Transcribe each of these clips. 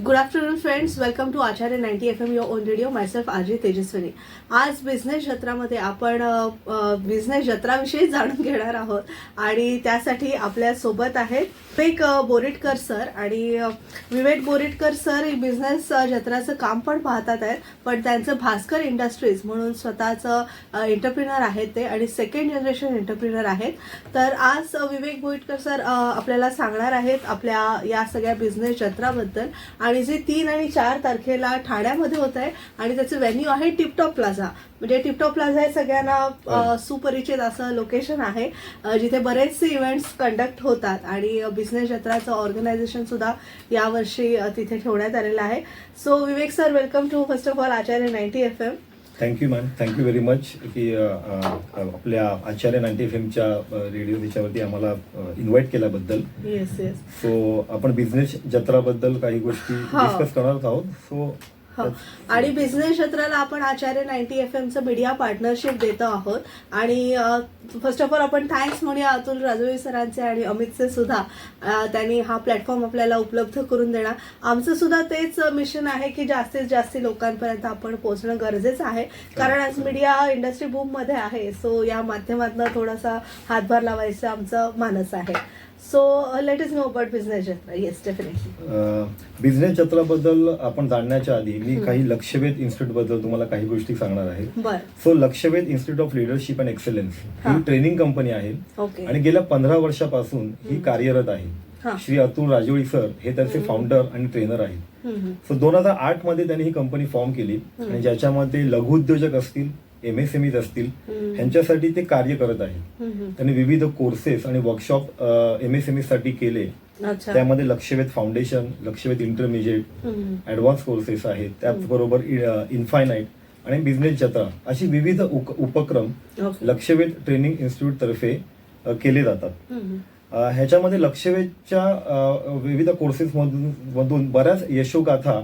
Good afternoon friends, welcome to Acharya 90 FM your own radio. Myself RJ Tejaswini. आज business जत्रामध्ये आपण business जत्राविषयी जाणून घेणार आहोत आणि त्यासाठी आपल्या सोबत आहेत विवेक बोरिटकर सर. आणि विवेक बोरिटकर सर बिझनेस जत्राचं काम पण पाहतात आहेत, पण त्यांचं भास्कर इंडस्ट्रीज म्हणून स्वतःचं एंटरप्रिनर आहेत ते आणि सेकंड जनरेशन एंटरप्रिनर आहेत. तर आज विवेक बोरिटकर सर आपल्याला सांगणार आहेत आपल्या या सगळ्या बिझनेस जत्राबद्दल आणि जे 3 आणि 4 तारखेला ठाण्यामध्ये होत आहे आणि त्याचं व्हेन्यू आहे टिपटॉप प्लाझा. म्हणजे टिपटॉप प्लाझा हे सगळ्यांना सुपरिचित असं लोकेशन आहे जिथे बरेचसे इव्हेंट्स कंडक्ट होतात आणि बिझनेस जत्राचं ऑर्गनायझेशन सुद्धा यावर्षी तिथे ठेवण्यात आलेलं आहे. So Vivek sir, welcome to first of all Acharya 90 FM. Thank you ma'am, thank you very much की आपल्या आचार्य 90 FMच्या रेडिओ त्याच्यावरती आम्हाला इन्व्हाइट केल्याबद्दल. Yes yes. सो आपण बिझनेस जत्राबद्दल काही गोष्टी डिस्कस करणार आहोत. सो आणि बिझनेस जत्राला आपण आचार्य 90 FMचं मीडिया पार्टनरशिप देतो आहोत. आणि फर्स्ट ऑफ ऑल आपण थँक्स म्हणूया अतुल राजोई सरांचे आणि अमितचे सुद्धा. त्यांनी हा प्लॅटफॉर्म आपल्याला उपलब्ध करून देणार. आमचं सुद्धा तेच मिशन आहे की जास्तीत जास्त लोकांपर्यंत आपण पोहोचणं गरजेचं आहे, कारण आज मीडिया इंडस्ट्री बूममध्ये आहे. सो या माध्यमातून थोडासा हातभार लावायचा आमचं मानस आहे. So let is know about business Jatra. Yes, definitely. Business जत्राबद्दल आपण जाणण्याच्या आधी मी काही लक्षवेध इन्स्टिट्यूट बद्दल तुम्हाला काही गोष्टी सांगणार आहे. बरं. So Lakshvedh institute of leadership and excellence he training company आहे ओके. आणि गेल्या 15 वर्षापासून ही कार्यरत आहे. श्री अतुल राजोळी सर हे त्यांचे फाउंडर आणि ट्रेनर आहेत. सो 2008 मध्ये त्यांनी ही कंपनी फॉर्म केली आणि ज्याच्यामध्ये लघु उद्योजक असतील, MSMEs असतील, ह्यांच्यासाठी ते कार्य करत आहेत. त्यांनी विविध कोर्सेस आणि वर्कशॉप MSMEs साठी केले. त्यामध्ये लक्षवेध फाउंडेशन, लक्षवेध इंटरमिजिएट, ऍडव्हान्स कोर्सेस आहेत. त्याचबरोबर इन्फायनाईट आणि बिझनेस जत्रा अशी विविध उपक्रम लक्षवेध ट्रेनिंग इन्स्टिट्यूट तर्फे केले जातात. ह्याच्यामध्ये लक्षवेधच्या विविध कोर्सेस मधून बऱ्याच यशोगाथा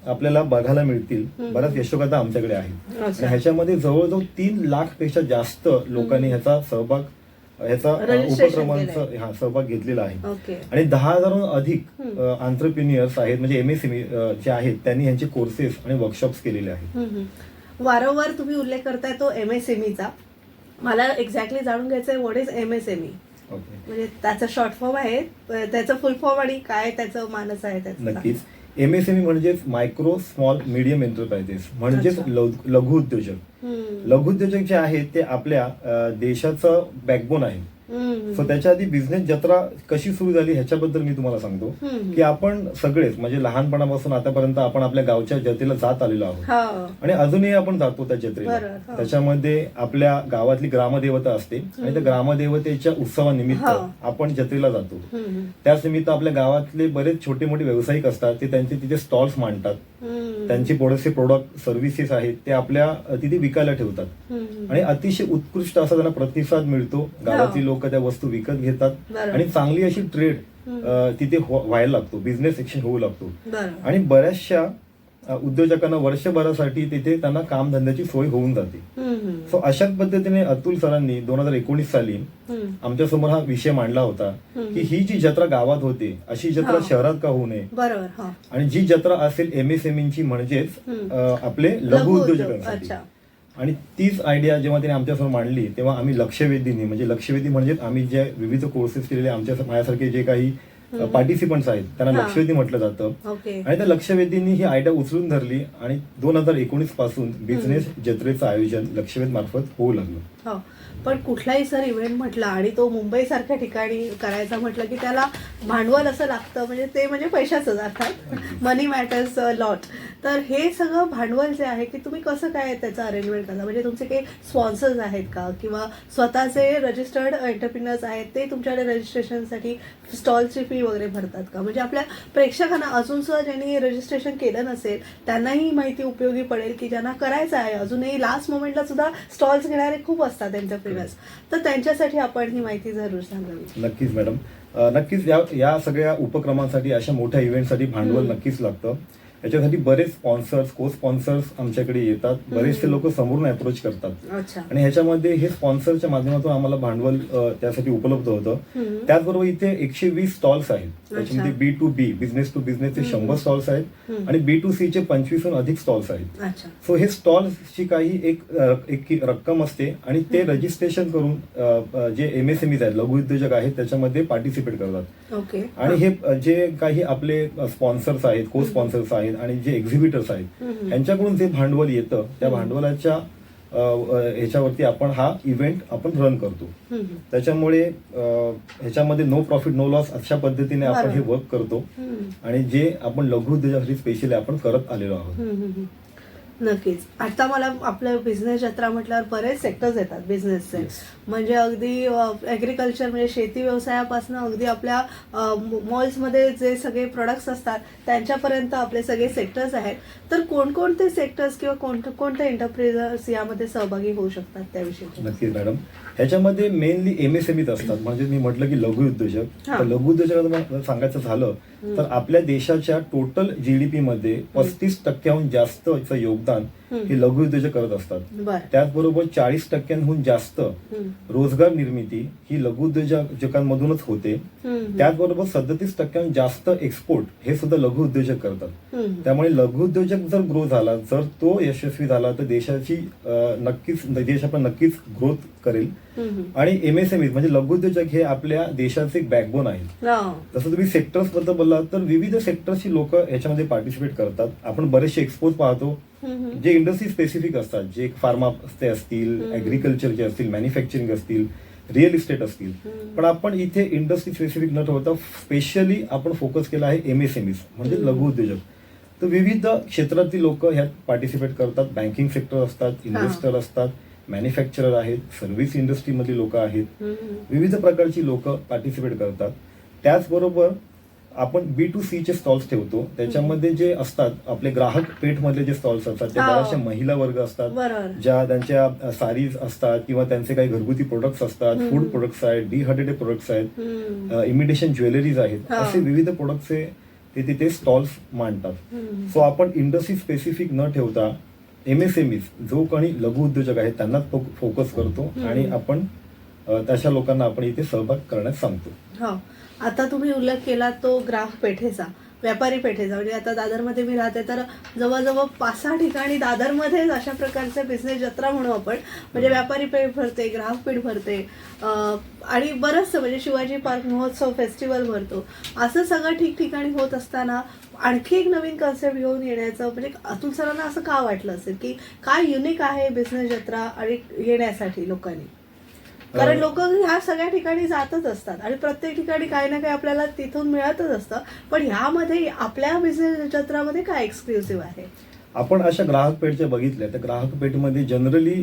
आपल्याला बघायला मिळतील. बऱ्याच यशोगाथा आमच्याकडे आहेत आणि ह्याच्यामध्ये जवळजवळ 3 लाखपेक्षा जास्त लोकांनी ह्याचा उपक्रमांचा सहभाग घेतलेला आहे. आणि 10,000 अधिक एंटरप्रेन्युअर्स आहेत, म्हणजे MSME जे आहेत त्यांनी ह्यांचे कोर्सेस आणि वर्कशॉप्स केलेले आहेत. वारंवार तुम्ही उल्लेख करताय तो MSMEचा. मला एक्झॅक्टली जाणून घ्यायचंय व्हॉट इज MSME. म्हणजे त्याचा शॉर्ट फॉर्म आहे, त्याचं फुल फॉर्म आणि काय त्याचं मानस आहे त्याचं. नक्कीच. MSME म्हणजेच मायक्रो स्मॉल मीडियम एंटरप्राइजेस, म्हणजेच लघु उद्योजक. लघु उद्योजक जे आहेत ते आपल्या देशाचं बॅकबोन आहे. सो त्याच्या आधी बिझनेस जत्रा कशी सुरू झाली ह्याच्याबद्दल मी तुम्हाला सांगतो की आपण सगळेच म्हणजे लहानपणापासून आतापर्यंत आपण आपल्या गावच्या जत्रेला जात आलेलो आहोत आणि अजूनही आपण जातो त्या जत्रेला. त्याच्यामध्ये आपल्या गावातली ग्रामदेवता असते आणि त्या ग्रामदेवतेच्या उत्सवानिमित्त आपण जत्रेला जातो. त्याच निमित्त आपल्या गावातले बरेच छोटे मोठे व्यावसायिक असतात, ते त्यांचे तिथे स्टॉल्स मांडतात. त्यांचे बरेचसे प्रोडक्ट सर्व्हिसेस आहेत ते आपल्या तिथे विकायला ठेवतात आणि अतिशय उत्कृष्ट असा त्यांना प्रतिसाद मिळतो. गावातील लोक त्या वस्तू विकत घेतात आणि चांगली अशी ट्रेड तिथे व्हायला लागतो, बिझनेस एक्सचेंज होऊ लागतो. आणि बऱ्याचशा उद्योजकांना वर्षभरासाठी तिथे त्यांना कामधंद्याची सोय होऊन जाते. सो अशाच पद्धतीने अतुल सरांनी 2019 साली आमच्या समोर हा विषय मांडला होता की ही जी जत्रा गावात होते अशी जत्रा शहरात का होऊ नये, आणि जी जत्रा असेल MSMEची म्हणजेच आपले लघु उद्योजकांसाठी. आणि तीच आयडिया जेव्हा त्यांनी आमच्यासमोर मांडली तेव्हा आम्ही लक्षवेधींनी, म्हणजे लक्षवेधी म्हणजेच आम्ही जे विविध कोर्सेस केलेले माझ्यासारखे जे काही पार्टिसिपंट्स आहेत त्यांना लक्षवेधी म्हटलं जातं. आणि त्या लक्षवेधींनी ही आयडिया उचलून धरली आणि 2019 पासून बिझनेस जत्रेचं आयोजन लक्षवेध मार्फत होऊ लागलं. पण कुठलाही सर इव्हेंट म्हटला आणि तो मुंबई सारख्या ठिकाणी करायचा म्हटलं की त्याला भांडवल असं लागतं. म्हणजे ते म्हणजे पैशाचं अर्थात मनी मॅटर्स लॉट. तर हे सगळं भांडवल जे आहे की तुम्ही कसं काय त्याचं अरेंजमेंट करता? म्हणजे तुमचे काही स्पॉन्सर्स आहेत का किंवा स्वतःचे रजिस्टर्ड एंटरप्रिनर्स आहेत ते तुमच्याकडे रजिस्ट्रेशनसाठी स्टॉलची फी वगैरे भरतात का? म्हणजे आपल्या प्रेक्षकांना अजून सुद्धा ज्यांनी रजिस्ट्रेशन केलं नसेल त्यांनाही माहिती उपयोगी पडेल की ज्यांना करायचं आहे, अजूनही लास्ट मोमेंटला सुद्धा स्टॉल्स घेणारे खूप असतात एंटरप्रिनर्स, तर त्यांच्यासाठी आपण ही माहिती जरूर सांगावी. नक्कीच मॅडम, नक्कीच या सगळ्या उपक्रमांसाठी, अशा मोठ्या इव्हेंटसाठी भांडवल नक्कीच लागतं. याच्यासाठी बरेच स्पॉन्सर्स को स्पॉन्सर्स आमच्याकडे येतात, बरेचसे लोक समोरून अप्रोच करतात. अच्छा. आणि ह्याच्यामध्ये हे स्पॉन्सरच्या माध्यमातून आम्हाला भांडवल त्यासाठी उपलब्ध होतं. त्याचबरोबर इथे 120 स्टॉल्स आहेत. त्याच्यामध्ये B2B बिझनेस टू बिझनेसचे 100 स्टॉल्स आहेत आणि B2C चे 25हून अधिक स्टॉल्स आहेत. अच्छा. सो हे स्टॉल्सची काही एक रक्कम असते आणि ते रजिस्ट्रेशन करून जे MSMEs आहेत, लघु उद्योजक आहेत, त्याच्यामध्ये पार्टिसिपेट करतात. ओके. आणि हे जे काही आपले स्पॉन्सर्स आहेत, को स्पॉन्सर्स आहेत आणि जे एक्झिबिटर्स आहेत, यांच्याकडून जे भांडवल येतं त्या भांडवलाच्या ह्याच्यावरती आपण हा इव्हेंट आपण रन करतो. त्याच्यामुळे ह्याच्यामध्ये नो प्रॉफिट नो लॉस अशा पद्धतीने आपण हे वर्क करतो आणि जे आपण लघु उद्योगासाठी स्पेशली आपण करत आलेलो आहोत. नक्कीच. आता मला आपलं बिझनेस जत्रा म्हटल्यावर बरेच सेक्टर्स येतात बिझनेसचे. म्हणजे अगदी ऍग्रिकल्चर म्हणजे शेती व्यवसायापासून अगदी आपल्या मॉल्समध्ये जे सगळे प्रोडक्ट्स असतात त्यांच्यापर्यंत आपले सगळे सेक्टर्स आहेत. तर कोणकोणते सेक्टर्स किंवा कोणते एंटरप्राइजर्स यामध्ये सहभागी होऊ शकतात त्याविषयी? नक्कीच मॅडम. ह्याच्यामध्ये मेनली MSMEs असतात. म्हणजे मी म्हटलं की लघु उद्योजक. तर लघु उद्योजकांना सांगायचं झालं तर आपल्या देशाच्या टोटल GDP मध्ये 35% जास्तचं योगदान हे लघु उद्योजक करत असतात. त्याचबरोबर 40% जास्त रोजगार निर्मिती ही लघु उद्योजकांमधूनच होते. त्याचबरोबर 37% जास्त एक्सपोर्ट हे सुद्धा लघु उद्योजक करतात. त्यामुळे लघु उद्योजक जर ग्रो झाला, जर तो यशस्वी झाला तर देश आपण नक्कीच ग्रोथ करेल. आणि MSMEs म्हणजे लघु उद्योजक हे आपल्या देशाचे एक बॅकबोन आहे. जसं तुम्ही सेक्टर्स बद्दल बोलला तर विविध सेक्टर्सची लोक याच्यामध्ये पार्टिसिपेट करतात. आपण बरेचसे एक्सपोज पाहतो जे इंडस्ट्री स्पेसिफिक असतात, जे फार्माचे असतील, ऍग्रिकल्चरचे असतील, मॅन्युफॅक्चरिंग असतील, रिअल इस्टेट असतील. पण आपण इथे इंडस्ट्री स्पेसिफिक न ठेवता स्पेशली आपण फोकस केला आहे MSMEs म्हणजे लघु उद्योजक. तर विविध क्षेत्रातील लोक ह्यात पार्टिसिपेट करतात. बँकिंग सेक्टर असतात, इन्व्हेस्टर असतात, मॅन्युफॅक्चरर आहेत, सर्व्हिस इंडस्ट्रीमधली लोक आहेत, विविध प्रकारची लोक पार्टिसिपेट करतात. त्याचबरोबर आपण B2C चे स्टॉल्स ठेवतो. त्याच्यामध्ये जे असतात आपले ग्राहक पेठ मधले जे स्टॉल्स असतात ते बऱ्याचशा महिला वर्ग असतात, ज्या त्यांच्या साडीज असतात किंवा त्यांचे काही घरगुती प्रोडक्ट्स असतात, फूड प्रोडक्ट्स आहेत, डिहायड्रेटेड प्रोडक्ट्स आहेत, इमिटेशन ज्वेलरीज आहेत, असे विविध प्रोडक्ट्सचे ते तिथे स्टॉल्स मांडतात. सो आपण इंडस्ट्री स्पेसिफिक न ठेवता MSMEs जो कोणी लघु उद्योजक आहेत त्यांनाच फोकस करतो आणि आपण तशा लोकांना आपण इथे सहभाग करण्यास सांगतो. आता तुम्ही उल्लेख केला तो ग्राहक पेठेचा, व्यापारी पेठेचा. म्हणजे आता दादरमध्ये मी राहते तर जवळजवळ 5-6 ठिकाणी दादरमध्येच अशा प्रकारचे बिझनेस जत्रा म्हणू आपण. म्हणजे व्यापारी पेठ भरते, ग्राहक पेठ भरते आणि बरंचसं म्हणजे शिवाजी पार्क महोत्सव फेस्टिवल भरतो. असं सगळं ठिकठिकाणी होत असताना आणखी एक नवीन कन्सेप्ट घेऊन येण्याचं म्हणजे अतुल सरांना असं का वाटलं असेल की काय युनिक आहे बिझनेस जत्रा आणि येण्यासाठी लोकांनी? कारण लोक ह्या सगळ्या ठिकाणी जातच असतात आणि प्रत्येक ठिकाणी काही ना काही आपल्याला तिथून मिळतच असतं. पण ह्यामध्ये आपल्या बिझनेस जत्रामध्ये काय एक्सक्लुसिव्ह आहे? आपण अशा ग्राहक पेठच्या बघितल्या तर ग्राहक पेठमध्ये जनरली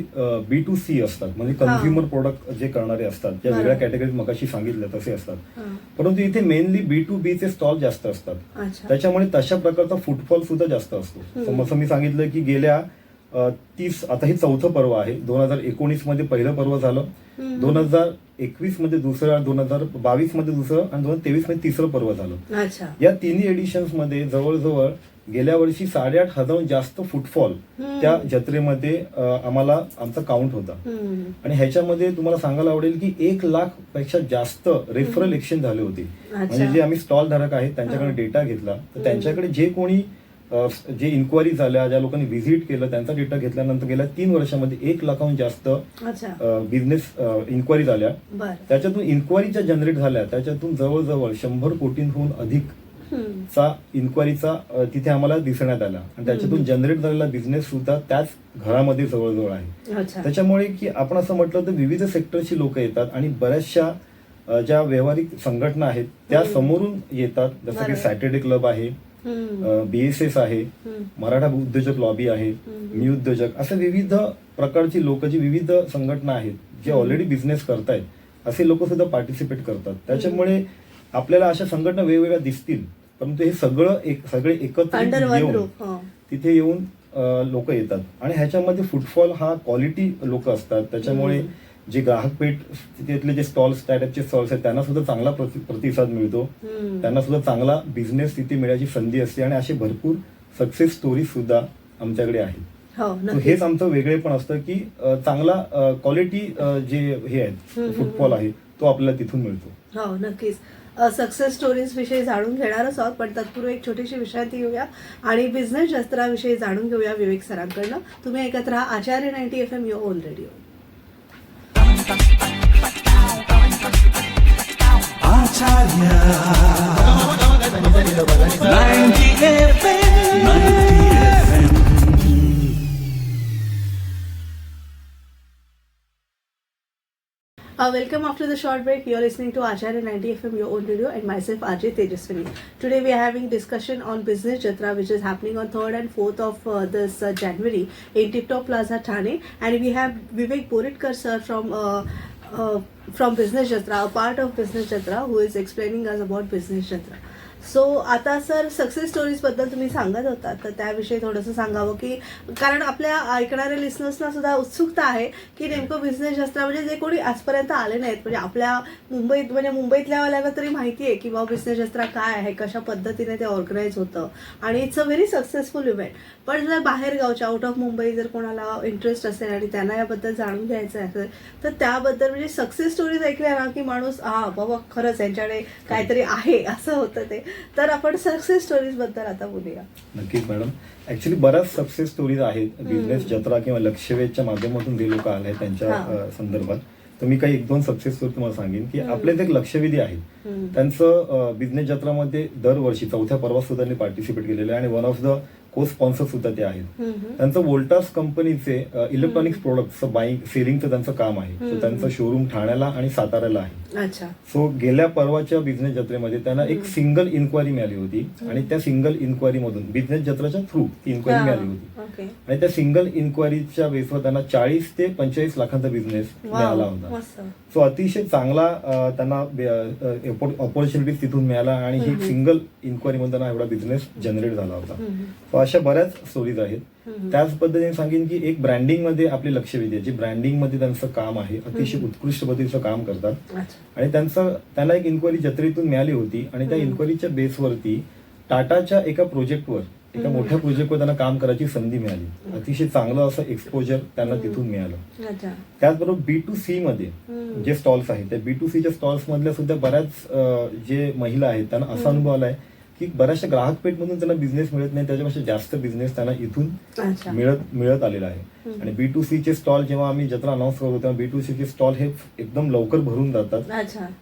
B2C असतात, म्हणजे कन्झ्युमर प्रोडक्ट जे करणारे असतात, ज्या वेगळ्या कॅटेगरीज मगाशी सांगितल्या तसे असतात. परंतु इथे मेनली B2B चे स्टॉल जास्त असतात. त्याच्यामुळे तशा प्रकारचा फुटफॉल सुद्धा जास्त असतो. असं मी सांगितलं की गेल्या 30 आता हे 4थं पर्व आहे. 2019 मध्ये पहिलं पर्व झालं, 2021 मध्ये दुसरं, 2022 मध्ये दुसरं आणि 2023 मध्ये तिसरं पर्व झालं. या तिन्ही एडिशन्स मध्ये जवळजवळ गेल्या वर्षी 8,500 जास्त फुटफॉल त्या जत्रेमध्ये आमचा काउंट होता. आणि ह्याच्यामध्ये तुम्हाला सांगायला आवडेल की 1 लाख पेक्षा जास्त रेफरल एक्सचेंज झाले होते. म्हणजे जे आम्ही स्टॉल धारक आहेत त्यांच्याकडे डेटा घेतला तर त्यांच्याकडे जे कोणी जे इन्क्वायरी झाल्या, ज्या लोकांनी व्हिजिट केलं त्यांचा डेटा घेतल्यानंतर गेल्या 3 वर्षामध्ये 1 लाखाहून जास्त बिझनेस इन्क्वायरी झाल्या. त्याच्यातून इन्क्वायरी ज्या जनरेट झाल्या त्याच्यातून जवळजवळ 100 कोटींहून अधिक चा इन्क्वायरीचा तिथे आम्हाला दिसण्यात आला आणि त्याच्यातून जनरेट झालेला बिझनेस सुद्धा त्याच घरामध्ये जवळजवळ आहे. त्याच्यामुळे की आपण असं म्हटलं तर विविध सेक्टरची लोक येतात आणि बऱ्याचशा ज्या व्यावहारिक संघटना आहेत त्या समोरून येतात. जसं की सॅटर्डे क्लब आहे, BSS आहे, मराठा उद्योजक लॉबी आहे, मी उद्योजक, असे विविध प्रकारची लोक जी विविध संघटना आहेत जे ऑलरेडी बिझनेस करतायत असे लोक सुद्धा पार्टिसिपेट करतात. त्याच्यामुळे आपल्याला अशा संघटना वेगवेगळ्या दिसतील परंतु हे सगळे एकत्र येऊन तिथे येऊन लोक येतात आणि ह्याच्यामध्ये फुटफॉल हा क्वालिटी लोक असतात. त्याच्यामुळे जे ग्राहक पेठ तिथले जे स्टॉल्स टायटअपचे स्टॉल्स आहेत त्यांना सुद्धा चांगला प्रतिसाद मिळतो, त्यांना सुद्धा चांगला बिझनेस तिथे मिळायची संधी असते आणि असे भरपूर सक्सेस स्टोरी सुद्धा आमच्याकडे आहेत. हो, So नक्कीच. हेच आमचं वेगळेपण असतं की चांगला क्वालिटी जे हे आहे फुटबॉल आहे तो आपल्याला तिथून मिळतो. हो, नक्कीच. सक्सेस स्टोरीज विषयी जाणून घेणारच आहोत, पण तत्पूर्वी एक छोटीशी विश्रांती घेऊया आणि बिझनेस जत्राविषयी जाणून घेऊया विवेक सरांकडनं. तुम्ही ऐकत राहा आचार्य 90 FM your on radio. Acharya 90 FM 90 FM. Welcome after the short break. You're listening to Acharya 90 FM, your own radio, and myself, RJ Tejaswini. Today we are having discussion on Business Jatra, which is happening on 3rd and 4th of this January in Tip Top Plaza, Thane. And we have Vivek Boritkar sir from Business Jatra, a part of Business Jatra, who is explaining us about Business Jatra. So आता sir success स्टोरीजबद्दल तुम्ही सांगत होता, तर त्याविषयी थोडंसं सांगावं की कारण आपल्या ऐकणाऱ्या लिसनर्सना सुद्धा उत्सुकता आहे की नेमकं बिझनेस जत्रा म्हणजे जे कोणी आजपर्यंत आले नाहीत, म्हणजे आपल्या मुंबईतल्या वाल्याला तरी माहिती आहे की बाबा बिझनेस जत्रा काय आहे, कशा पद्धतीने ते ऑर्गनाईज होतं आणि it's a very successful event. पण जर बाहेर गावच्या आउट ऑफ मुंबई जर कोणाला इंटरेस्ट असेल आणि त्यांना याबद्दल जाणून घ्यायचं असेल तर त्याबद्दल म्हणजे सक्सेस स्टोरीज ऐकल्या ना की माणूस बाबा खरंच यांच्याकडे काहीतरी आहे असं होतं ते. तर आपण सक्सेस स्टोरीज बद्दल आता बोलूया. नक्कीच मॅडम. ऍक्च्युली बऱ्याच सक्सेस स्टोरीज आहेत बिझनेस जत्रा किंवा लक्षवेधच्या माध्यमातून जे लोक आले त्यांच्या संदर्भात. तर मी काही 1-2 सक्सेस स्टोरी तुम्हाला सांगेन की आपले जे लक्षवेधी आहेत त्यांचं बिझनेस जत्रामध्ये दरवर्षी 4थ्या पर्वात सुद्धा त्यांनी पार्टिसिपेट केलेलं आहे आणि वन ऑफ द को स्पॉन्सर सुद्धा ते आहेत. त्यांचं वोल्टास कंपनीचे इलेक्ट्रॉनिक्स प्रोडक्टचं बाईंग सेलिंगचं त्यांचं काम आहे. सो त्यांचं शोरूम ठाण्याला आणि साताऱ्याला आहे. अच्छा. सो गेल्या परवाच्या बिझनेस जत्रेमध्ये त्यांना एक सिंगल इन्क्वायरी मिळाली होती आणि त्या सिंगल इन्क्वायरी मधून बिझनेस जत्राच्या थ्रू ती इन्क्वायरी मिळाली होती आणि त्या सिंगल इन्क्वायरीच्या बेसवर त्यांना 40 ते 45 लाखांचा बिझनेस मिळाला होता. सो अतिशय चांगला त्यांना ऑपॉर्च्युनिटीज तिथून मिळाला आणि ही सिंगल इन्क्वायरी मध्ये त्यांना एवढा बिझनेस जनरेट झाला होता. सो अशा बऱ्याच स्टोरीज आहेत. त्याच पद्धतीने सांगेन की एक ब्रँडिंग मध्ये आपली लक्षवेधी आहे, जी ब्रँडिंग मध्ये त्यांचं काम आहे, अतिशय उत्कृष्ट पद्धतीचं काम करतात आणि त्यांना एक इन्क्वायरी जत्रेतून मिळाली होती आणि त्या इन्क्वायरीच्या बेसवरती टाटाच्या एका प्रोजेक्टवर एका मोठ्या प्रोजेक्टवर त्यांना काम करायची संधी मिळाली. अतिशय चांगलं असं एक्सपोजर त्यांना तिथून मिळालं. त्याचबरोबर B2C मध्ये जे स्टॉल्स आहेत त्या B2Cच्या स्टॉल्स मधल्या सुद्धा बऱ्याच जे महिला आहेत त्यांना असा अनुभव आलाय की बऱ्याचशा ग्राहक पेठमधून त्यांना बिझनेस मिळत नाही, त्याच्यापेक्षा जास्त बिझनेस त्यांना इथून मिळत आलेला आहे. आणि B2Cचे स्टॉल जेव्हा आम्ही जत्रा अनाऊन्स करतो तेव्हा B2Cचे स्टॉल हे एकदम लवकर भरून जातात.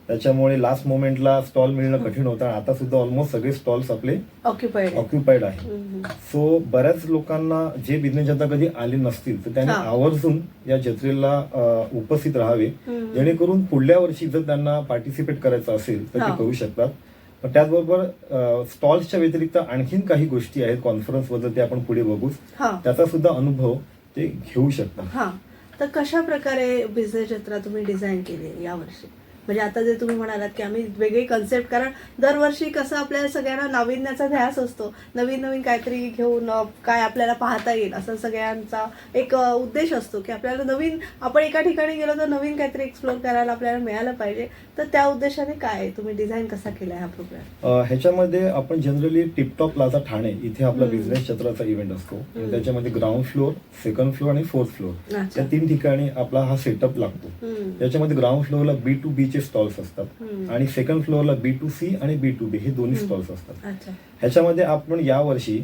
त्याच्यामुळे लास्ट मोमेंटला स्टॉल मिळणं कठीण होतं. आता सुद्धा ऑलमोस्ट सगळे स्टॉल्स आपले ऑक्युपाईड आहे. सो बऱ्याच लोकांना जे बिझनेस जत्रा कधी आले नसतील तर त्यांनी आवर्जून या जत्रेला उपस्थित राहावे, जेणेकरून पुढल्या वर्षी जर त्यांना पार्टिसिपेट करायचं असेल तर ते करू शकतात. पण त्याचबरोबर स्टॉल्सच्या व्यतिरिक्त आणखीन काही गोष्टी आहेत कॉन्फरन्स बद्दल, ते आपण पुढे बघू, त्याचा सुद्धा अनुभव ते घेऊ शकतात. तर कशा प्रकारे बिझनेस जत्रा तुम्ही डिझाईन केली यावर्षी? म्हणजे आता जे तुम्ही म्हणालात की आम्ही वेगळी कन्सेप्ट, कारण दरवर्षी कसं आपल्याला सगळ्यांना नाविन्याचा ध्यास असतो, नवीन काहीतरी घेऊन काय आपल्याला पाहता येईल असं सगळ्यांचा एक उद्देश असतो की आपल्याला नवीन, आपण एका ठिकाणी गेलो तर नवीन काहीतरी एक्सप्लोर करायला आपल्याला मिळालं पाहिजे. तर त्या उद्देशाने काय तुम्ही डिझाईन कसा केला हा प्रोग्राम? ह्याच्यामध्ये आपण जनरली टिपटॉप प्लाझा ठाणे इथे आपला बिझनेस जत्राचा इव्हेंट असतो. त्याच्यामध्ये ग्राउंड फ्लोअर, सेकंड फ्लोअर आणि 4th फ्लोअर या 3 ठिकाणी आपला हा सेटअप लागतो. त्याच्यामध्ये ग्राउंड फ्लोअरला B2B स्टॉल्स असतात आणि सेकंड फ्लोअरला B2C आणि B2B हे दोन्ही स्टॉल्स असतात. ह्याच्यामध्ये आपण यावर्षी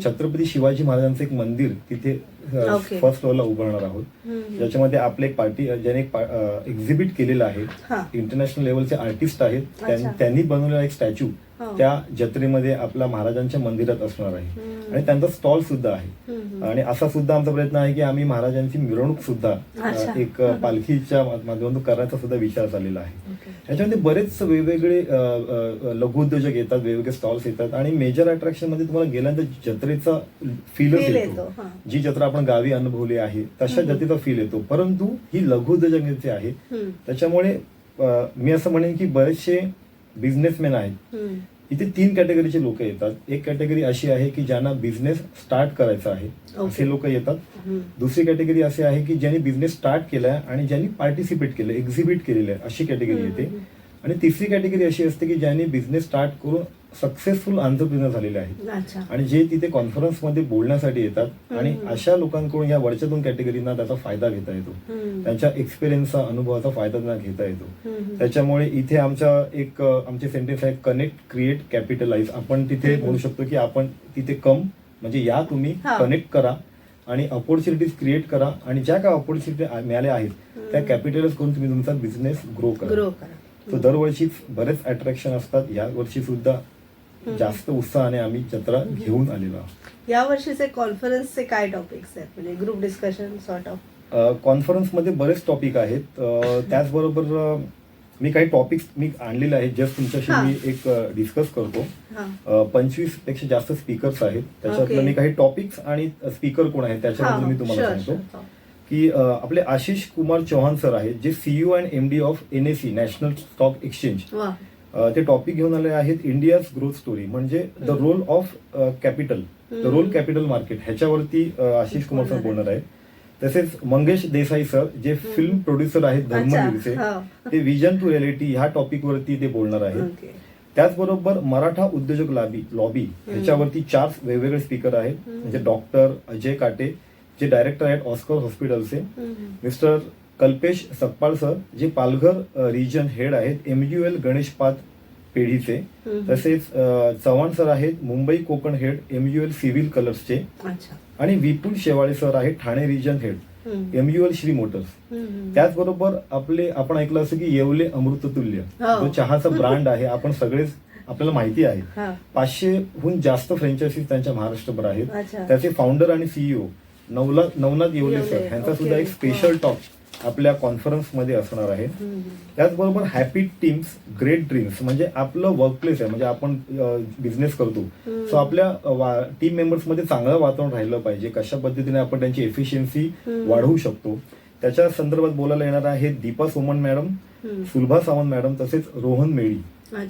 छत्रपती शिवाजी महाराजांचं एक मंदिर तिथे फर्स्ट फ्लोअरला उभारणार आहोत, ज्याच्यामध्ये आपले एक पार्टी ज्याने एक्झिबिट केलेलं आहे, इंटरनॅशनल लेवलचे आर्टिस्ट आहेत, त्यांनी बनवलेला एक स्टॅच्यू त्या जत्रेमध्ये आपल्या महाराजांच्या मंदिरात असणार आहे आणि त्यांचा स्टॉल सुद्धा आहे. आणि असा सुद्धा आमचा प्रयत्न आहे की आम्ही महाराजांची मिरवणूक सुद्धा एक पालखीच्या माध्यमातून करण्याचा सुद्धा विचार चाललेला आहे. याच्यामध्ये बरेच वेगवेगळे लघुउद्योजक येतात, वेगवेगळे स्टॉल्स येतात आणि मेजर अट्रॅक्शन मध्ये तुम्हाला गेल्यानंतर जत्रेचा फीलच येतो. जी जत्रा आपण गावी अनुभवली आहे तशा जत्रेचा फील येतो. परंतु ही लघुउद्योजक जे आहे त्याच्यामुळे मी असं म्हणेन की बरेचसे बिझनेसमॅन आहेत. इथे 3 कॅटेगरीचे लोक येतात. एक कॅटेगरी अशी आहे की ज्यांना बिझनेस स्टार्ट करायचा आहे असे लोक येतात. दुसरी कॅटेगरी अशी आहे की ज्यांनी बिझनेस स्टार्ट केलाय आणि ज्यांनी पार्टिसिपेट केलं, एक्झिबिट केलेलं आहे, अशी कॅटेगरी येते. आणि तिसरी कॅटेगरी अशी असते की ज्यांनी बिझनेस स्टार्ट करून सक्सेसफुल एंटरप्रेन्योर झालेले आहेत अच्छा. आणि जे तिथे कॉन्फरन्समध्ये बोलण्यासाठी येतात आणि अशा लोकांकडून या वरच्या 2 कॅटेगरीना त्याचा फायदा घेता येतो. त्यांच्या एक्सपिरियन्सचा अनुभवाचा फायदा त्यांना घेता येतो. त्याच्यामुळे इथे आमचे सेंटेन्स आहे कनेक्ट क्रिएट कॅपिटलाइज. आपण तिथे म्हणू शकतो की आपण तिथे म्हणजे या तुम्ही कनेक्ट करा आणि अपॉर्च्युनिटीज क्रिएट करा आणि ज्या काय अपॉर्च्युनिटी मिळाल्या आहेत त्या कॅपिटलाइज करून तुम्ही तुमचा बिझनेस ग्रो करा. तो दरवर्षीच बरेच अट्रॅक्शन असतात. या वर्षी सुद्धा जास्त उत्साहाने आम्ही जत्रा घेऊन आलेलो आहोत. या वर्षीचे कॉन्फरन्सचे काय टॉपिक्स आहेत, म्हणजे ग्रुप डिस्कशन सॉर्ट ऑफ? कॉन्फरन्समध्ये बरेच टॉपिक आहेत. त्याचबरोबर मी काही टॉपिक्स आणलेले आहेत जस्ट तुमच्याशी मी एक डिस्कस करतो. 25 पेक्षा जास्त स्पीकर्स आहेत. त्याच्यातलं मी काही टॉपिक्स आणि स्पीकर कोण आहेत त्याच्याबद्दल मी तुम्हाला सांगतो की आपले आशिष कुमार चौहान सर आहेत जे CEO and MD of NSE national stock exchange. ते टॉपिक घेऊन आले आहेत इंडियाज ग्रोथ स्टोरी, म्हणजे the role of capital, the role capital market, ह्याच्यावरती आशिष कुमार सर बोलणार आहेत. तसेच मंगेश देसाई सर जे फिल्म प्रोड्युसर आहेत धर्मवीरचे, ते विजन टू रियालिटी ह्या टॉपिक वरती ते बोलणार आहेत. त्याचबरोबर मराठा उद्योजक लॉबी ह्याच्यावरती 4 वेगवेगळे स्पीकर आहेत. म्हणजे डॉक्टर अजय काटे जे डायरेक्टर आहेत ऑस्कर हॉस्पिटलचे, मिस्टर कल्पेश सकपाळ सर जे पालघर रिजन हेड आहेत MUL गणेशपाद पेढीचे, तसेच चव्हाण सर आहेत Mumbai Konkan head MUL civil कलर्सचे, आणि विपुल शेवाळे सर आहेत Thane region head MUL Shri motors. त्याचबरोबर आपण ऐकलं असं की येवले अमृततुल्य जो चहाचा ब्रँड आहे, आपण सगळेच आपल्याला माहिती आहे. 500हून जास्त फ्रँचायझीज त्यांच्या महाराष्ट्रभर आहेत. त्याचे फाउंडर आणि CEO नवनाथ येवले सर यांचा सुद्धा एक स्पेशल टॉक आपल्या कॉन्फरन्स मध्ये असणार आहे. त्याचबरोबर हॅपी टीम्स ग्रेट ड्रीम्स, म्हणजे आपलं वर्कप्लेस आहे, म्हणजे आपण बिझनेस करतो, सो आपल्या टीम मेंबर्स मध्ये चांगलं वातावरण राहिलं पाहिजे, कशा पद्धतीने आपण त्यांची एफिशियन्सी वाढवू शकतो त्याच्या संदर्भात बोलायला येणार आहे दीपा सोमन मॅडम, सुलभा सावंत मॅडम, तसेच रोहन मेळी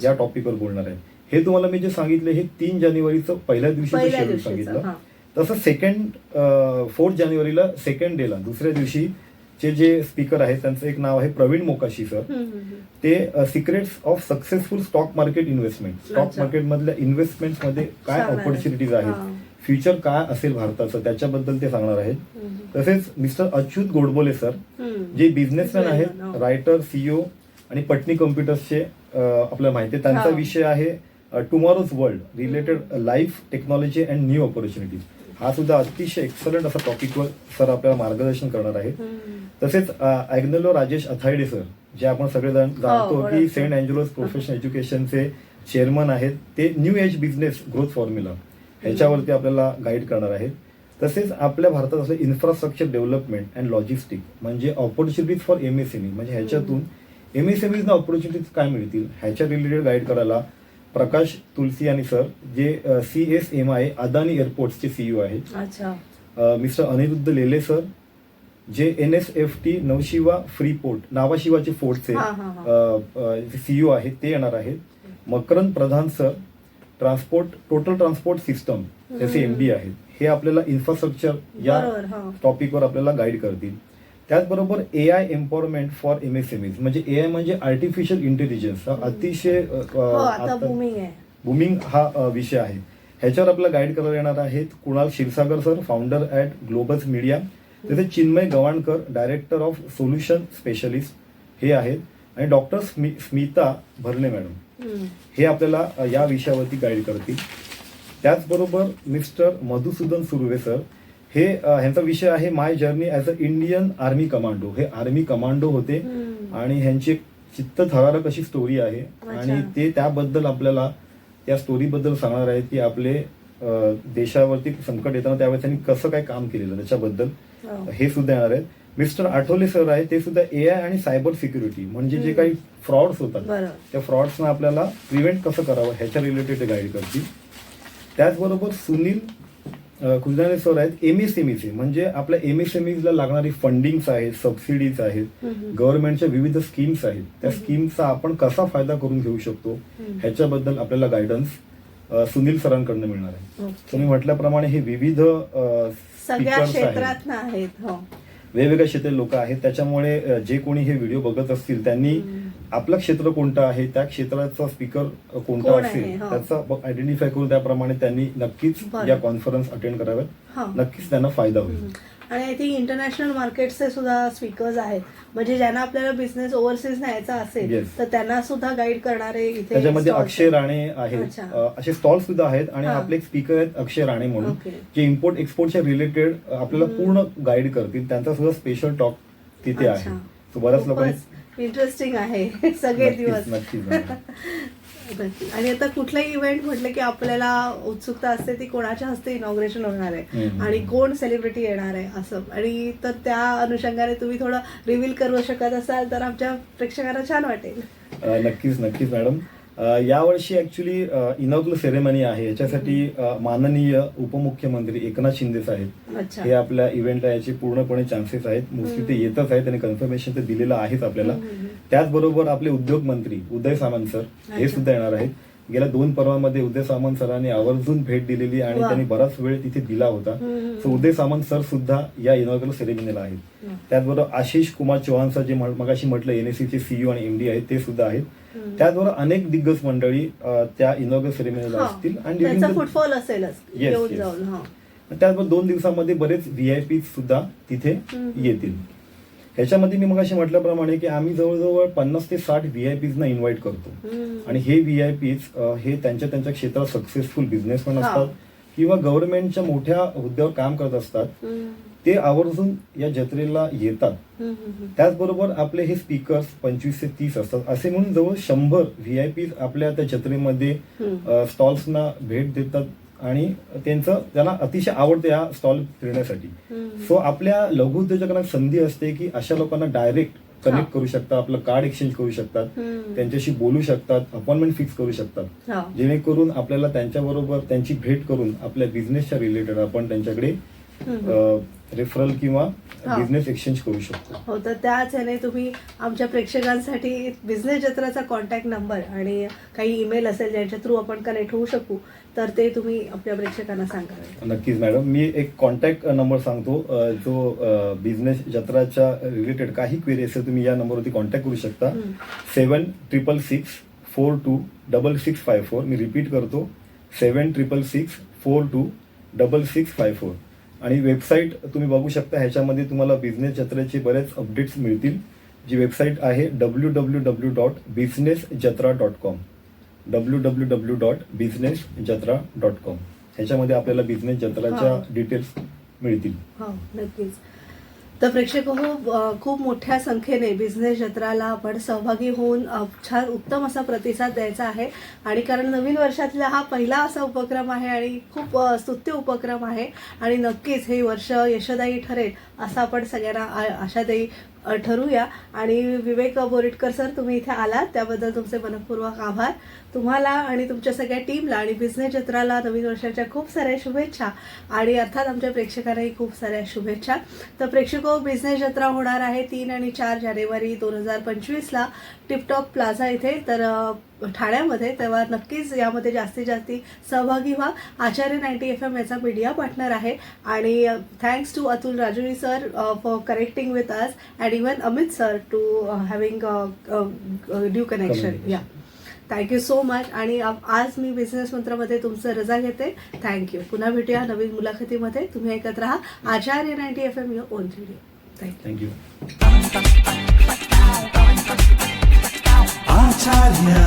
या टॉपिकवर बोलणार आहे. हे तुम्हाला मी जे सांगितले हे 3 जानेवारीचं पहिल्या दिवशी शेड्यूल सांगितलं. तसं 4 जानेवारीला सेकंड डेला दुसऱ्या दिवशी जे स्पीकर आहेत त्यांचं एक नाव आहे प्रवीण मोकाशी सर. ते secrets of successful stock market investment, stock market मधल्या इन्व्हेस्टमेंट मध्ये काय ऑपॉर्च्युनिटीज आहेत, फ्युचर काय असेल भारताचं त्याच्याबद्दल ते सांगणार आहेत. तसेच मिस्टर अच्युत गोडबोले सर जे बिझनेसमॅन आहेत, रायटर CEO आणि पटनी कम्प्युटर्सचे आपल्याला माहिती आहे. त्यांचा विषय आहे tomorrow's world related life technology and new opportunities. हा सुद्धा अतिशय एक्सलंट असा टॉपिकवर सर आपल्याला मार्गदर्शन करणार आहेत. तसेच ॲग्नेलो राजेश अथायडे सर जे आपण सगळेजण जाणतो की सेंट अँजेलोस प्रोफेशनल एज्युकेशनचे चेअरमन आहेत, ते new age business growth formula ह्याच्यावरती आपल्याला गाईड करणार आहेत. तसेच आपल्या भारतात असले इन्फ्रास्ट्रक्चर डेव्हलपमेंट अँड लॉजिस्टिक, म्हणजे ऑपॉर्च्युनिटीज फॉर MSME, म्हणजे ह्याच्यातून MSMEजना ऑपॉर्च्युनिटीज काय मिळतील ह्याच्या रिलेटेड गाईड करायला प्रकाश तुलसियानी सर जे CSMI अदानी एअरपोर्टचे CEO आहेत. मिस्टर अनिरुद्ध लेले सर जे NSFT नवशिवा फ्रीपोर्ट नावाशिवाचे फोर्टचे CEO आहेत, ते येणार आहेत. मकरंद प्रधान सर टोटल ट्रान्सपोर्ट सिस्टम त्याचे MD आहेत. हे आपल्याला इन्फ्रास्ट्रक्चर या टॉपिकवर आपल्याला गाईड करतील. त्याचबरोबर AI एम्पॉवरमेंट फॉर MSMEs, म्हणजे AI म्हणजे आर्टिफिशियल इंटेलिजन्स, अतिशय बुमिंग हा विषय आहे. ह्याच्यावर आपल्याला गाईड करायला येणार आहेत Kunal Kshirsagar sir, founder at globals media, तसेच Chinmay Gawankar director of solution specialist हे आहेत, आणि डॉक्टर स्मिता भरणे मॅडम हे आपल्याला या विषयावरती गाईड करतील. त्याचबरोबर मिस्टर मधुसूदन सुर्वे सर हे ह्यांचा विषय आहे my journey as a Indian army commando. हे आर्मी कमांडो होते आणि ह्यांची चित्तथरारक अशी स्टोरी आहे आणि ते त्याबद्दल आपल्याला त्या स्टोरीबद्दल सांगणार आहेत की आपले देशावरती संकट येताना त्यावेळेस त्यांनी कसं काय काम केलेलं त्याच्याबद्दल हे सुद्धा येणार आहेत. मिस्टर आठवले सर आहे, ते सुद्धा AI आणि सायबर सिक्युरिटी, म्हणजे जे काही फ्रॉड्स होतात त्या फ्रॉड्सना आपल्याला प्रिव्हेंट कसं करावं ह्याच्या रिलेटेड गाईड करतील. त्याचबरोबर सुनील खुजनाने सर आहेत MSMEचे, म्हणजे आपल्या MSMEsला लागणारी फंडिंग्स आहेत, सबसिडीज आहेत, गव्हर्नमेंटच्या विविध स्कीम्स आहेत, त्या स्कीमचा आपण कसा फायदा करून घेऊ शकतो ह्याच्याबद्दल आपल्याला गायडन्स सुनील सरांकडनं मिळणार आहे. तुम्ही म्हटल्याप्रमाणे हे विविध स्पीकर्स आहेत, वेगवेगळ्या क्षेत्रातील लोक आहेत. त्याच्यामुळे जे कोणी हे व्हिडिओ बघत असतील त्यांनी आपलं क्षेत्र कोणतं आहे, त्या क्षेत्राचा स्पीकर कोणता कोण आहे, असेल हो. त्याचा आयडेंटिफाय करून त्याप्रमाणे त्यांनी नक्कीच बरं. या कॉन्फरन्स अटेंड कराव्यात. हा. नक्कीच त्यांना फायदा होईल. आणि आय थिंक इंटरनॅशनल मार्केटचे सुद्धा स्पीकर्स आहेत, म्हणजे ज्यांना आपल्याला बिझनेस ओव्हरसीज न्यायचा असेल Yes. तर त्यांना सुद्धा गाईड करणारे इथे त्याच्यामध्ये stalls अक्षय आहेत. राणे आहेत, अच्छा. असे स्टॉल सुद्धा आहेत आणि हा. आपले एक स्पीकर आहेत अक्षय राणे म्हणून, Okay. जे इम्पोर्ट एक्सपोर्टच्या रिलेटेड आपल्याला पूर्ण गाईड करतील. त्यांचा सुद्धा स्पेशल टॉक तिथे आहे. अच्छा. So बऱ्याच लोकांनी इंटरेस्टिंग आहे सगळे दिवस. नक्कीच नक्की. आणि आता कुठलाही इव्हेंट म्हटलं की आपल्याला उत्सुकता असते ती कोणाच्या हस्ते इनॉग्रेशन होणार आहे हम्म. आणि कोण सेलिब्रिटी येणार आहे असं, आणि तर त्या अनुषंगाने तुम्ही थोडं रिव्हील करू शकत असाल तर आमच्या प्रेक्षकांना छान वाटेल. नक्कीच नक्कीच मॅडम. यावर्षी ऍक्च्युली इनॉग्रल सेरेमनी आहे. याच्यासाठी माननीय उपमुख्यमंत्री एकनाथ शिंदे साहेब अच्छा. हे आपल्या इव्हेंटला याचे पूर्णपणे चान्सेस आहेत. मोस्टली ते येतच आहेत आणि कन्फर्मेशन ते दिलेलं आहेच आपल्याला. त्याचबरोबर आपले उद्योग मंत्री उदय सामंत सर हे अच्छा. सुद्धा येणार आहेत. गेल्या 2 पर्वामध्ये उदय सामंत सरांनी आवर्जून भेट दिलेली आणि वा. त्यांनी बराच वेळ तिथे दिला होता. सो उदय सामंत सर सुद्धा या इनॉग्रल सेरेमनीला आहेत. त्याचबरोबर आशिष कुमार चौहान सर जे मगाशी म्हटलं एनएससीचे सीईओ आणि एमडी आहेत ते सुद्धा आहेत. त्याचबरोबर अनेक दिग्गज मंडळी त्या इनॉग्रल सेरेमनीला असतील आणि during त्याचा the- फुटफॉल असेलच Yes, येऊन yes. जाऊन. हा. त्याचबरोबर 2 दिवसामध्ये बरेच व्हीआयपी सुद्धा तिथे येतील. ह्याच्यामध्ये मी मगाशी म्हटल्याप्रमाणे की आम्ही जवळजवळ 50 ते 60 व्हीआयपीजना इन्व्हाइट करतो आणि हे व्हीआयपीज हे त्यांच्या त्यांच्या क्षेत्रात सक्सेसफुल बिझनेसमॅन हा. असतात किंवा गव्हर्नमेंटच्या मोठ्या हुद्द्यावर काम करत असतात. ते आवर्जून या जत्रेला येतात. त्याचबरोबर आपले हे स्पीकर्स 25 ते 30 असतात. असे म्हणून जवळ 100 व्हीआयपीज आपल्या त्या जत्रेमध्ये स्टॉल्सना भेट देतात आणि त्यांना अतिशय आवडतं या स्टॉल फिरण्यासाठी. सो आपल्या लघु उद्योजकांना संधी असते की अशा लोकांना डायरेक्ट कनेक्ट करू शकतात, आपलं कार्ड एक्सचेंज करू शकतात, त्यांच्याशी बोलू शकतात, अपॉइंटमेंट फिक्स करू शकतात, हा. जेणेकरून आपल्याला त्यांच्याबरोबर त्यांची भेट करून आपल्या बिझनेसच्या रिलेटेड आपण त्यांच्याकडे रेफरल किंवा हा. बिझनेस एक्सचेंज करू शकतो. हो, तर त्याच ह्याने तुम्ही आमच्या प्रेक्षकांसाठी बिझनेस जत्राचा कॉन्टॅक्ट नंबर आणि काही ईमेल असेल ज्यांच्या थ्रू आपण कनेक्ट होऊ शकू तर ते तुम्ही आपल्या प्रेक्षकांना सांगा. नक्कीच मॅडम. मी एक कॉन्टॅक्ट नंबर सांगतो जो बिझनेस जत्राच्या रिलेटेड काही क्वेरी असेल तुम्ही या नंबरवरती कॉन्टॅक्ट करू शकता. 7666426654. मी रिपीट करतो 7666426654. आणि वेबसाईट तुम्ही बघू शकता. ह्याच्यामध्ये तुम्हाला बिझनेस जत्रेचे बरेच अपडेट्स मिळतील. जी वेबसाईट आहे www.businessjatra.com. www.businessjatra.com. ह्याच्यामध्ये आपल्याला बिझनेस जत्राच्या डिटेल्स मिळतील. हो, नक्कीच. तर प्रेक्षक हो, खूप मोठ्या संख्येने बिझनेस जत्राला आपण सहभागी होऊन छान उत्तम असा प्रतिसाद द्यायचा आहे. आणि कारण नवीन वर्षातला हा पहिला असा उपक्रम आहे आणि खूप स्तुत्य उपक्रम आहे आणि नक्कीच हे वर्ष यशदायी ठरेल असं आपण सगळ्यांना आशादायी ठरूया. आणि विवेक बोरिटकर सर, तुम्ही इथे आलात त्याबद्दल तुमचे मनपूर्वक आभार. तुम्हाला आणि तुमच्या सगळ्या टीमला आणि बिझनेस जत्राला नवीन वर्षाच्या खूप साऱ्या शुभेच्छा आणि अर्थात आमच्या प्रेक्षकांनाही खूप साऱ्या शुभेच्छा. तर प्रेक्षको, बिझनेस जत्रा होणार आहे 3 आणि 4 जानेवारी 2025ला टिपटॉप प्लाझा इथे, तर ठाण्यामध्ये. तेव्हा नक्कीच यामध्ये जास्तीत जास्त सहभागी व्हा. आचार्य 90 FM याचा मीडिया पार्टनर आहे आणि thanks to Atul Rajuri sir for connecting with us and even Amit sir to having due connection. Yeah, thank you so much. आणि आज मी बिझनेस मंत्रामध्ये तुमचं रजा घेते. थँक्यू. पुन्हा भेटूया नवीन मुलाखतीमध्ये. तुम्ही ऐकत राहा आचार्य 90 FM your on radio. Thank you. Thank you. Acharya